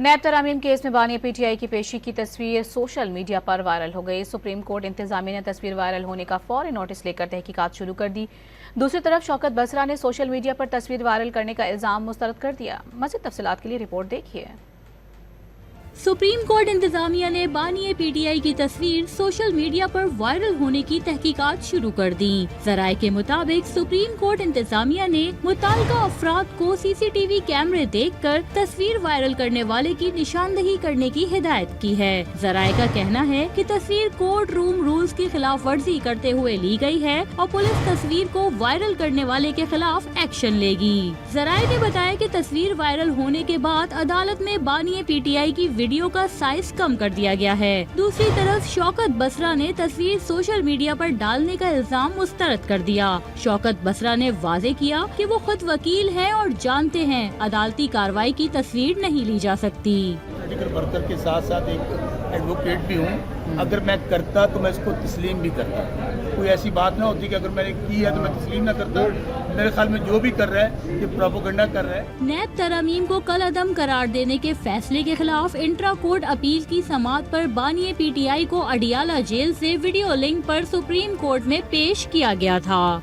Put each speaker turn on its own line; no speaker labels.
नैब तरामीम case में बानी PTI की पेशी की तस्वीर सोशल मीडिया पर वायरल हो गई। सुप्रीम कोर्ट इंतजामिया ने तस्वीर वायरल होने का फौरी नोटिस लेकर तहकीकात शुरू कर दी। दूसरी तरफ शौकत बसरा ने सोशल मीडिया पर तस्वीर वायरल करने का इल्जाम मुस्तरद कर दिया। मज़ीद तफसीलात के लिए रिपोर्ट देखिए।
सुप्रीम कोर्ट इंतजामिया ने बानी पीटीआई की तस्वीर सोशल मीडिया पर वायरल होने की तहकीकात शुरू कर दी। जराये के मुताबिक सुप्रीम कोर्ट इंतजामिया ने मुताल्लिका अफराद को सीसीटीवी कैमरे देखकर तस्वीर वायरल करने वाले की निशानदही करने की हिदायत की है। जराये का कहना है कि तस्वीर कोर्ट रूम रूल्स की खिलाफ वर्जी करते हुए ली गई है और पुलिस तस्वीर को वायरल करने वाले के खिलाफ एक्शन लेगी। जराये ने बताया कि तस्वीर वायरल होने के बाद अदालत में बानी पीटीआई की वीडियो का साइज कम कर दिया गया है। दूसरी तरफ शौकत बसरा ने तस्वीर सोशल मीडिया पर डालने का इल्जाम मुस्तरद कर दिया। शौकत बसरा ने वाजे किया कि वो खुद वकील हैं और जानते हैं अदालती कार्रवाई की तस्वीर नहीं ली जा सकती।
वर्कर के साथ साथ एक एडवोकेट भी हूँ। अगर मैं करता तो मैं इसको तस्लीम भी करता। कोई ऐसी बात ना होती कि अगर मैंने की है तो मैं तस्लीम ना करता। मेरे ख्याल में जो भी कर रहा है ये प्रोपेगेंडा कर रहा है।
नैब तरामीम को कल अदम करार देने के फैसले के खिलाफ इंट्रा कोर्ट अपील की समाअत पर बानी पीटीआई को अडियाला जेल से वीडियो लिंक पर सुप्रीम कोर्ट में पेश किया गया था।